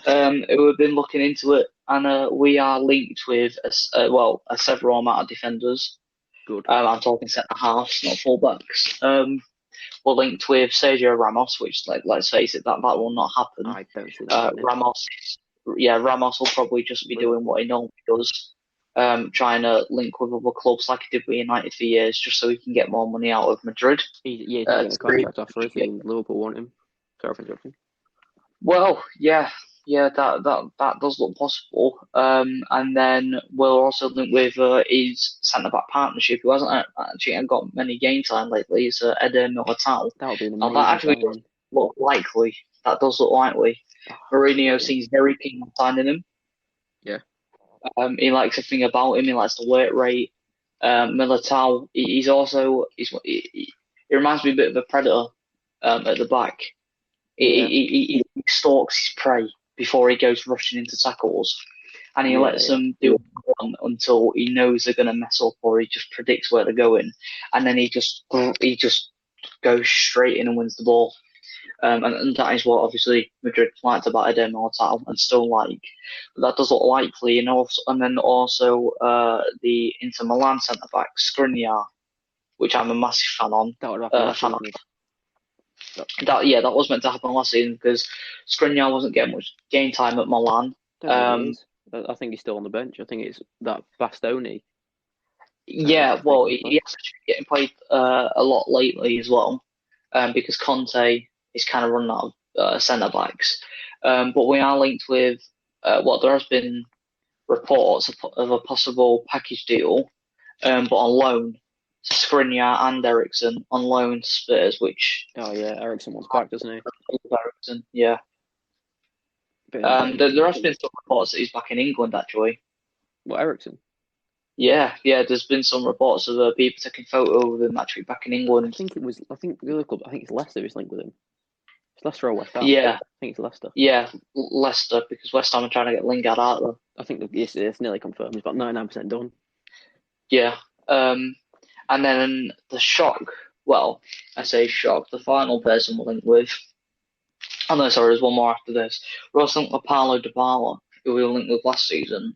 who have been looking into it, and we are linked with a several amount of defenders. Good. I'm talking centre halves, not fullbacks. We're linked with Sergio Ramos, which, let's face it, that will not happen. I don't see that happening. Ramos will probably just be doing what he normally does, trying to link with other clubs like he did with United for years, just so he can get more money out of Madrid. He's not getting a contract offer, is he? Liverpool want him. Sorry for interrupting. Well, yeah, that does look possible. And then we'll also link with his centre back partnership, who hasn't actually got many game time lately. Is Eder Militao. That would be an Now amazing that actually does signing. look likely. That does look likely. Mourinho seems very keen on signing him. Yeah. He likes everything about him. He likes the work rate. Militao, he reminds me a bit of a predator at the back. He stalks his prey before he goes rushing into tackles, and he lets them do one until he knows they're going to mess up, or he just predicts where they're going, and then he just goes straight in and wins the ball. And that is what obviously Madrid liked about Eder Militao and still like. But that does look likely, and then also the Inter Milan centre back Skriniar, which I'm a massive fan on. That would happen last season. That was meant to happen last season because Skriniar wasn't getting much game time at Milan. I think he's still on the bench. I think it's that Bastoni. Yeah, well, he's actually getting played a lot lately as well, because Conte is kind of running out of centre backs. But we are linked with there has been reports of a possible package deal, but on loan to Skriniar and Eriksen on loan to Spurs, which Eriksen wants back, doesn't he? Eriksen, yeah. There has been some reports that he's back in England actually. What, Eriksen? Yeah. There's been some reports of people taking photo of him actually back in England. I think the other club. I think it's Leicester who's linked with him. It's Leicester or West Ham. Yeah. I think it's Leicester. Yeah, Leicester, because West Ham are trying to get Lingard out of them. I think it's nearly confirmed. He's about 99% done. Yeah. And then the shock. Well, I say shock. The final person we're linked with. Oh no, sorry, there's one more after this. We're also linked with Paulo Dybala, who we were linked with last season.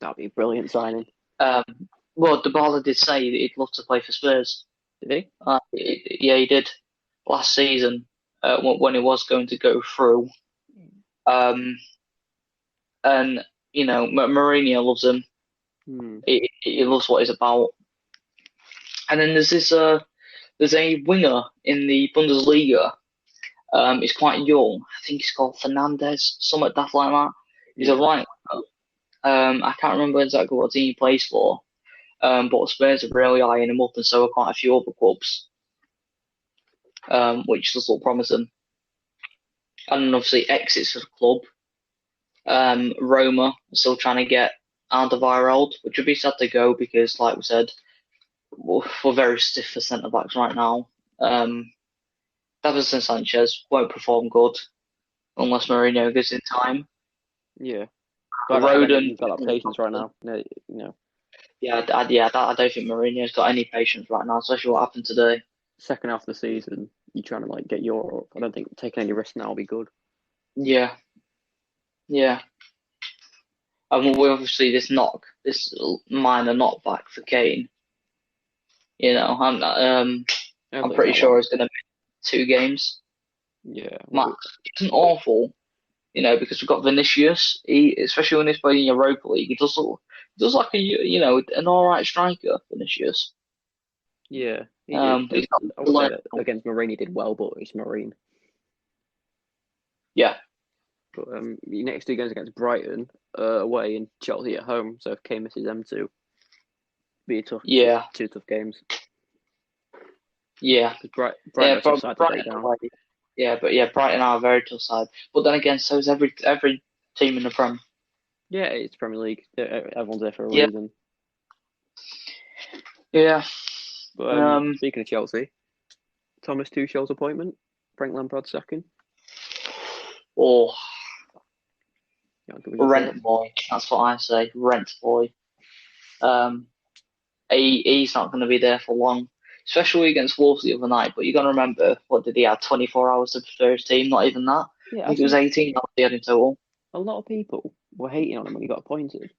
That'd be a brilliant signing. Well, Dybala did say that he'd love to play for Spurs. Did he? Yeah, he did last season when he was going to go through. And Mourinho loves him. He loves what he's about. And then there's a winger in the Bundesliga. He's quite young. I think he's called Fernandez, something daft like that. He's a right winger. I can't remember exactly what team he plays for. But Spurs are really eyeing him up, and so are quite a few other clubs. Which does look promising. And then obviously exits for the club. Roma are still trying to get Alderweireld, which would be sad to go because, like we said, we're very stiff for centre backs right now. Davinson Sanchez won't perform good unless Mourinho gives it time. Yeah, but I don't think Roden, he's got that patience right now. No, yeah, I don't think Mourinho's got any patience right now, especially what happened today. second half of the season, you're trying to like get Europe. I don't think taking any risk now will be good. Yeah, yeah. And we obviously this minor knockback for Kane. I'm Hopefully it's pretty not sure long. it's going to be 2 games Yeah, max. It isn't awful, because we've got Vinicius. Especially when he's playing in Europa League, he does like an all right striker, Vinicius. yeah, he did. He's not I would say like, that against Marine he did well, but it's Marine. yeah, But next 2 games against Brighton away and Chelsea at home. So if Kane misses them two, be a tough, yeah, 2 tough games. yeah, Because Brighton yeah. are a tough But side to take Brighton, down. Brighton are a very tough side. But then again, so is every team in the Prem. Yeah, it's Premier League. Everyone's there for a Yeah, reason. yeah. But speaking of Chelsea, Thomas Tuchel's appointment, Frank Lampard's second. Or Yeah, give us your rent thoughts. boy. That's what I say. Rent boy. Um, he's not going to be there for long, especially against Wolves the other night. But you got to remember, what did he have? 24 hours to prepare his team. Not even that. Yeah, I I think it was think 18 hours he had in total. a lot of people were hating on him when he got appointed,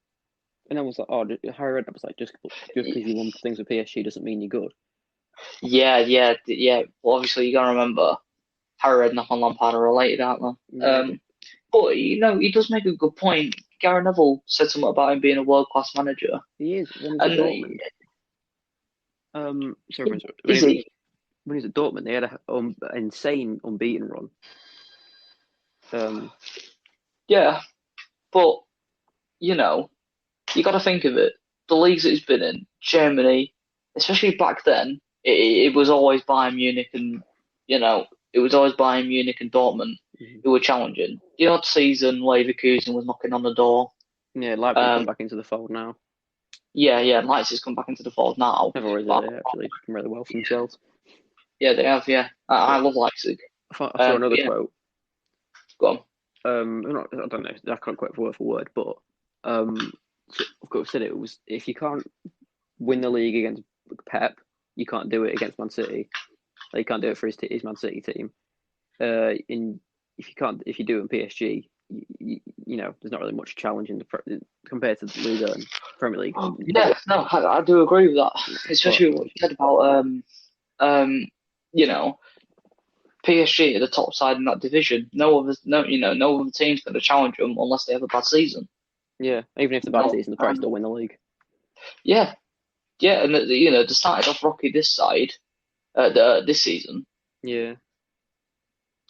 and then was like, "Oh, Harry Redknapp was like, just because you won things with PSG doesn't mean you're good." Yeah. Well, obviously, you got to remember, Harry Redknapp and Lampard are related, aren't they? Yeah, But he does make a good point. Gary Neville said something about him being a world class manager, he is when he's at and Dortmund. Sorry, is he? when he was at Dortmund, they had a insane unbeaten run. Yeah, but you got to think of it. The leagues that he's been in, Germany, especially back then, it was always Bayern Munich and it was always Bayern Munich and Dortmund who were challenging. The odd season, Leverkusen was knocking on the door. Yeah, Leipzig come back into the fold now. Yeah, Leipzig's come back into the fold now. Never always But, there, actually. Done really well for themselves. yeah, they have. Yeah, I But love Leipzig. I saw another Yeah, quote. go on. I don't know. I can't quote word for word, but of course, said it was if you can't win the league against Pep, you can't do it against Man City. Like, you can't do it for his Man City team. If you do it in PSG, there's not really much challenge compared to the Liga and Premier League. Yeah, no, I do agree with that, especially But what you said about you know, PSG are the top side in that division. No other team's going to challenge them unless they have a bad season. yeah, even if the bad season, they probably still win the league. Yeah, and they started off rocky this side, this season. Yeah,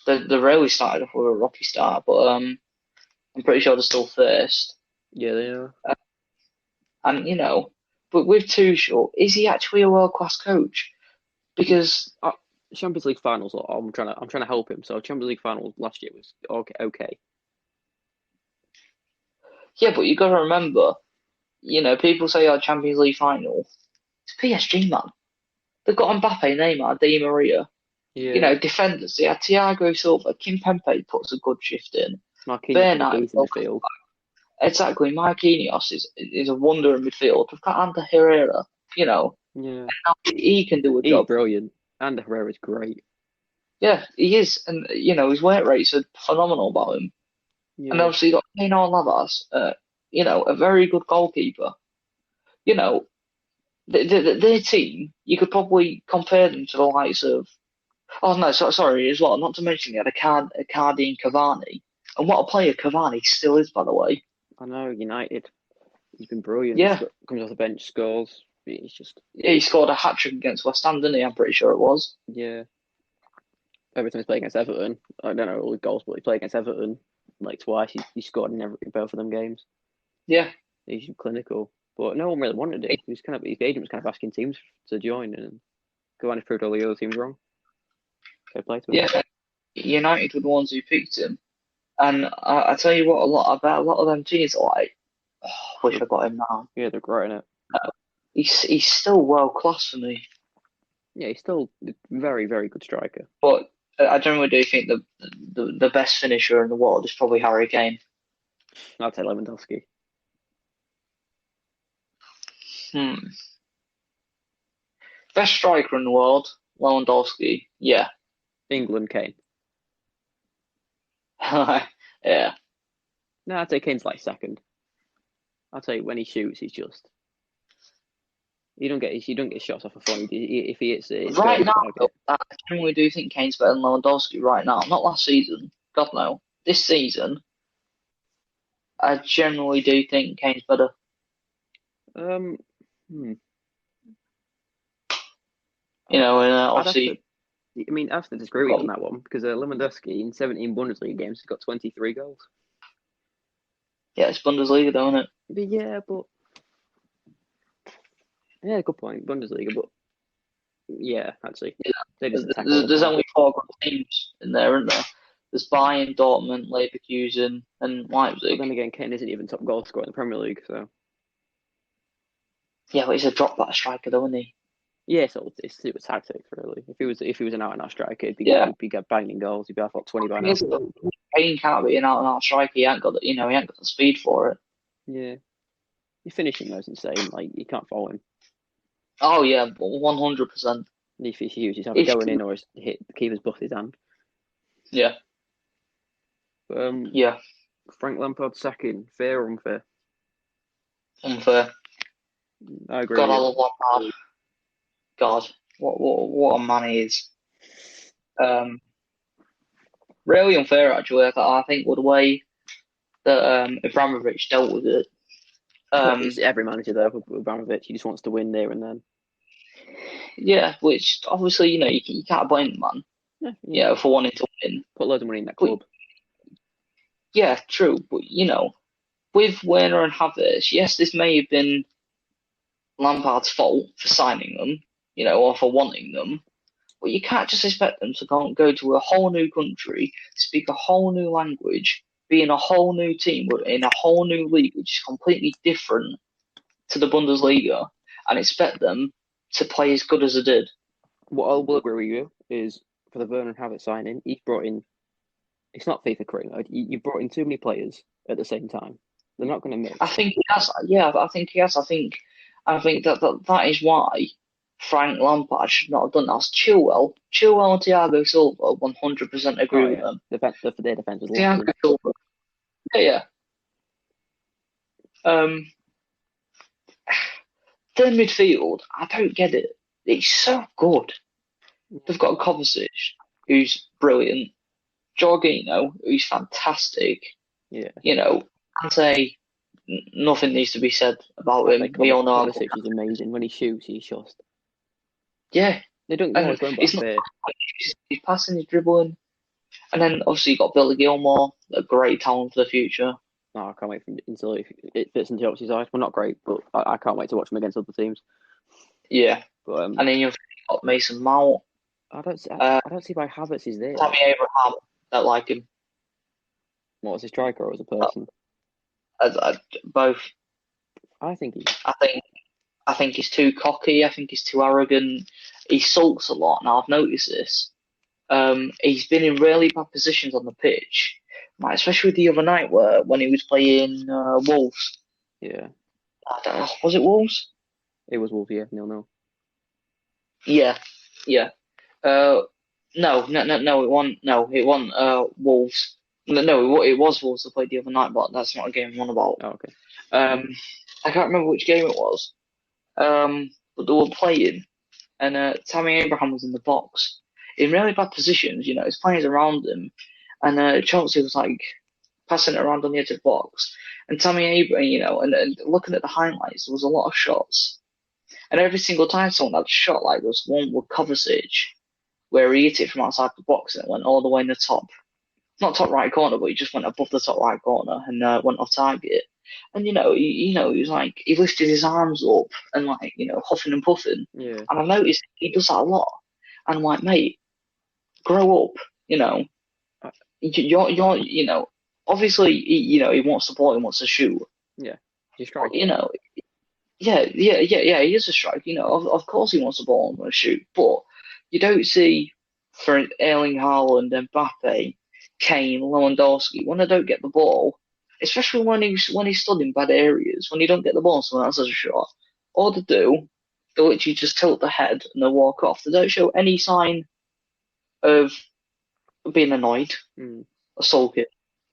They really started off with a rocky start, but I'm pretty sure they're still first. yeah, they are. And but with Tuchel, is he actually a world class coach? Because Champions League finals. I'm trying to help him. So Champions League finals last year was okay. Okay. yeah, but you got to remember, people say our Champions League final. It's PSG, man. They've got Mbappe, Neymar, Di Maria. Yeah, Defenders. They had Thiago Silva, Kim Pembe puts a good shift in. Marquinhos is a Bernat, beast in midfield. exactly. Marquinhos is a wonder in midfield. We've got Ander Herrera. Yeah, He can do a he's job. brilliant. And Herrera's great. Yeah, he is, and his work rates are phenomenal about him. And Yeah, obviously you got Keylor Navas, a very good goalkeeper. You know, their team, you could probably compare them to the likes of. Oh no, sorry as well. Not to mention you had Icardi and Cavani, and what a player Cavani still is, by the way. I know. United. He's been brilliant. Yeah, Comes off the bench, scores. He's just yeah, he scored a hat trick against West Ham, didn't he? I'm pretty sure it was. yeah. Every time he's played against Everton, I don't know all the goals, but he played against Everton like twice. He scored in both of them games. Yeah, He's clinical, but no one really wanted him. His agent was kind of asking teams to join, and Cavani proved all the other teams wrong. Fair play to him. yeah. United were the ones who picked him. And I tell you what, a lot of them teams are like, oh, I wish I got him now. Yeah, they're great in it. He's still world class for me, Yeah, he's still a very, very good striker. but I generally do think the best finisher in the world is probably Harry Kane. I'd say Lewandowski. Hmm. Best striker in the world, Lewandowski. Yeah, England, Kane. yeah. No, I'd say Kane's like second. I'd say when he shoots, he's just you don't get shots off a fun. If he hits it, it's going Right on now, though, target. I generally do think Kane's better than Lewandowski right now. Not last season, God no. This season, I generally do think Kane's better. Um, hmm. You know, and I'd have to. obviously, I mean, I have to disagree with you on that one because Lewandowski in 17 Bundesliga games has got 23 goals. yeah, it's Bundesliga, though, isn't it? But yeah, good point, Bundesliga. But yeah, actually, Yeah. they just attack all the There's time. only four good teams in there, isn't there? There's Bayern, Dortmund, Leverkusen, and But Leipzig. then again, Kane isn't even top goal scorer in the Premier League, so Yeah, but he's a drop back striker, though, isn't he? yeah, so it's tactics really. If he was an out and out striker, Yeah. he'd be banging goals. He'd be off 20 by Thing now. is, Kane can't be an out and out striker. He ain't got he ain't got the speed for it. Yeah, his finishing was insane. Like you can't follow him. Oh yeah, 100%. If he's huge, he's either If going in or he's hit the keeper's butt his hand. yeah, yeah, Frank Lampard second, fair or unfair? unfair. I agree God, with I you. love Lampard. God, what a man he is. Really unfair actually. I think with the way that Abramovich dealt with it. It's every manager though. With Abramovich, he just wants to win there and then. Yeah, which obviously you can't blame the man. Yeah, For wanting to win. put loads of money in that But club. yeah, true. But with Werner and Havertz, yes, this may have been Lampard's fault for signing them, or for wanting them. But you can't just expect them to go to a whole new country, speak a whole new language, be in a whole new team, in a whole new league, which is completely different to the Bundesliga, and expect them to play as good as they did. What I will agree with you is for the Werner Havertz signing, he's brought in. It's not FIFA creating. You brought in too many players at the same time. They're not going to mix. I think he has. Yeah, I think he has. I think that is why Frank Lampard should not have done that. That's Chilwell and Thiago Silva, 100% agree Oh with yeah, them. their defense was Thiago lacking. Silva, yeah. Their midfield, I don't get it. It's so good. They've got Kovacic, who's brilliant. Jorginho, who's fantastic. Yeah, Ante, nothing needs to be said about I him. think We all know how good. Kovacic is amazing. When he shoots, he's just. Yeah, They don't and always going it's back not fair. he's passing, he's dribbling, and then obviously you got Billy Gilmore, a great talent for the future. Oh, I can't wait for until it fits into Chelsea's eyes. Well, not great, but I can't wait to watch them against other teams. Yeah, But and then you've got Mason Mount, I don't see why Havertz is there. Tammy Abraham. That like him. What was a striker or as a person? Both. I think he. I think he's too cocky. I think he's too arrogant. He sulks a lot. Now I've noticed this. He's been in really bad positions on the pitch, like especially the other night when he was playing Wolves. Yeah, I don't know, was it Wolves? it was Wolves. Yeah, 0-0. Yeah, yeah. No, it wasn't. No, it wasn't. Wolves. No, it was Wolves that played the other night, but that's not a game I'm on about. Oh, okay. I can't remember which game it was. But they were playing, and Tammy Abraham was in the box in really bad positions. His players around him, and Chelsea was like passing it around on the edge of the box. And Tammy Abraham, and looking at the highlights, there was a lot of shots, and every single time someone had a shot, like there was one with Kovacic, where he hit it from outside the box and it went all the way in the top, not top right corner, but he just went above the top right corner and went off target. And he was like he lifted his arms up and like huffing and puffing. Yeah. And I've noticed he does that a lot. And I'm like, mate, grow up. I- You're. obviously, he wants the ball, he wants to shoot. Yeah, he's a But, striker. yeah, he is a striker. Of course he wants the ball and wants to shoot. But you don't see, for Erling Haaland, Mbappe, Kane, Lewandowski, when they don't get the ball, especially when he's stood in bad areas, when you don't get the ball, someone else has a shot. All they do, they literally just tilt the head and they walk off. They don't show any sign of being annoyed Mm, or sulking.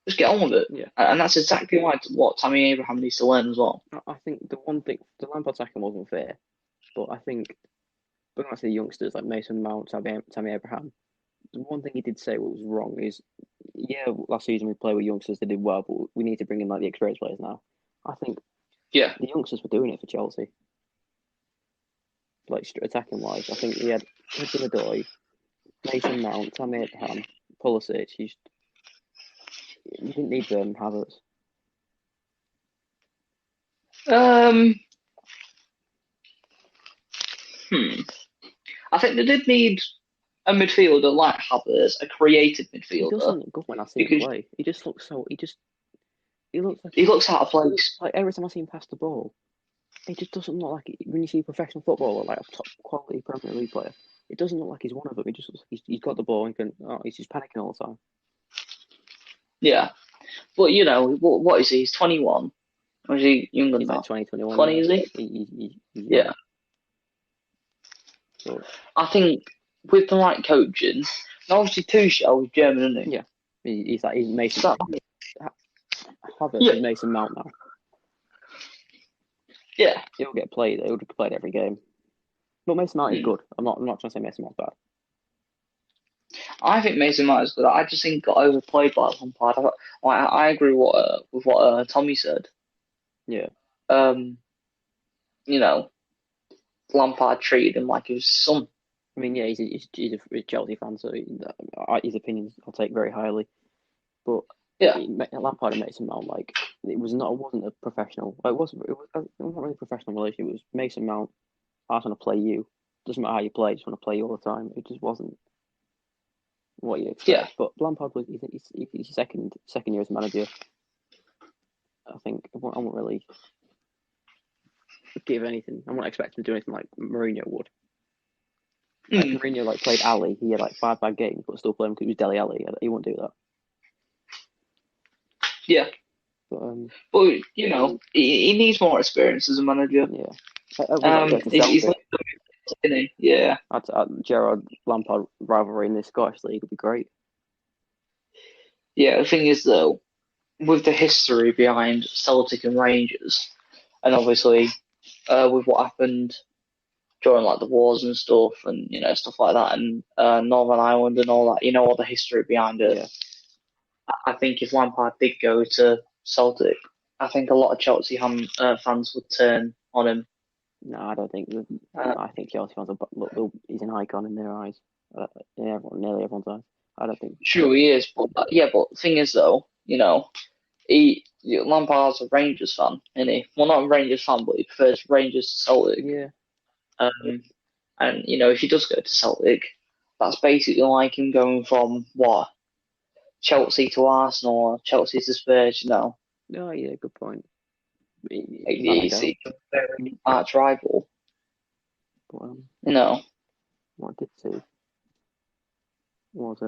Just get on with it. yeah, And that's exactly what Tammy Abraham needs to learn as well. I think the one thing the Lampard sacking wasn't fair, but I think going back to the youngsters like Mason Mount, Tammy Abraham, the one thing he did say what was wrong is, yeah, last season we played with youngsters that did well, but we need to bring in like the experienced players now. I think Yeah. the youngsters were doing it for Chelsea, like attacking wise. I think he had Hudson-Odoi, Mason Mount, Tammy Abraham, Pulisic. You didn't need Havertz. Um. Hmm. I think they did need a midfielder like Havertz, a creative He midfielder, doesn't look good when I see him because play. He just looks so. He looks like he looks out of place. like every time I see him pass the ball, it just doesn't look like when you see a professional footballer like a top quality Premier League player. It doesn't look like he's one of them. It just looks like he's got the ball and he's just panicking all the time. Yeah, but what is he? He's 21. Or is he younger than He's like that? 2021. 20, Yeah. is he? He's Yeah. young. So I think with the right coaching, and obviously Tuchel is German, isn't he? yeah, he's Mason. So, Havertz yeah, is Mason Mount now. yeah. He'll get played. He'll get played every game. But Mason Mount is Hmm. good. I'm not trying to say Mason Mount's bad. I think Mason Mount is good. I just think he got overplayed by Lampard. I agree with what Tommy said. Yeah. Um, you know, Lampard treated him like he was his son. I mean, yeah, he's a Chelsea fan, so his opinions I'll take very highly. But Yeah, Lampard and Mason Mount, like it wasn't a professional. Like, it wasn't really a professional relationship. It was Mason Mount. I just want to play you. Doesn't matter how you play. I just want to play you all the time. It just wasn't what you expect. yeah. But Lampard was he's second year as manager. I think I won't really give anything. I won't expect him to do anything like Mourinho would. Like Hmm. Mourinho played Ali. He had like 5 bad games, but still played him because he was Dele Ali. He won't do that. Yeah. But But he needs more experience as a manager. yeah. Everyone's like to He's Celtic. like, isn't he? Yeah. Gerard Lampard rivalry in the Scottish League would be great. Yeah, the thing is though, with the history behind Celtic and Rangers, and obviously with what happened during like the wars and stuff, and stuff like that, and Northern Ireland and all that, all the history behind it. Yeah. I think if Lampard did go to Celtic, I think a lot of Chelsea fans would turn on him. No, I don't think. I think Chelsea fans look. He's an icon in their eyes. Nearly everyone's eyes. I don't think. Sure, he is, but but the thing is though, Lampard's a Rangers fan, isn't he? Well, not a Rangers fan, but he prefers Rangers to Celtic. Yeah. And if he does go to Celtic, that's basically like him going from what Chelsea to Arsenal or Chelsea to Spurs. Oh, yeah. Good point. He's a very arch rival. But, what I did see was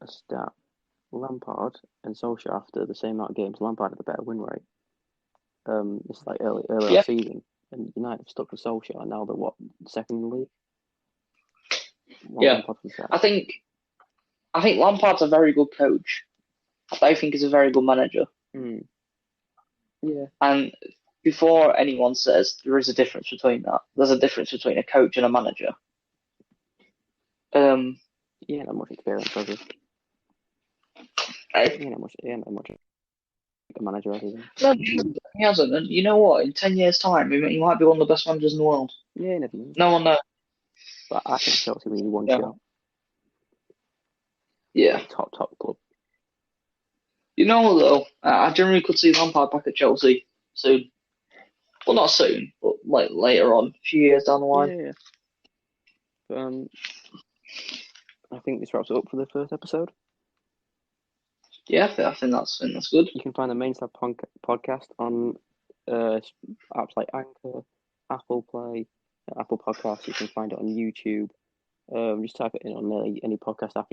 a stat. Lampard and Solskjaer after the same amount of games. Lampard had a better win rate. It's like early Yeah, last season, and United have stuck with Solskjaer. Now they're second in the league. yeah. Lampard was that. I think Lampard's a very good coach. I don't think he's a very good manager. Mm. Yeah. And before anyone says there is a difference between that, there's a difference between a coach and a manager. Yeah, not much experience, has he? Yeah, not much. A manager, has he? No, he hasn't. And you know what? In 10 years' time, he might be one of the best managers in the world. Yeah, never knows. No one knows. But I think Chelsea really one Yeah. shot. Yeah. Like, top club. Though, I generally could see Lampard back at Chelsea soon. Well, not soon, but like later on, a few years down the line. Yeah. But, I think this wraps it up for the first episode. Yeah, I think that's good. You can find the Main Stab podcast on apps like Anchor, Apple Play, Apple Podcasts. You can find it on YouTube. Just type it in on any podcast app.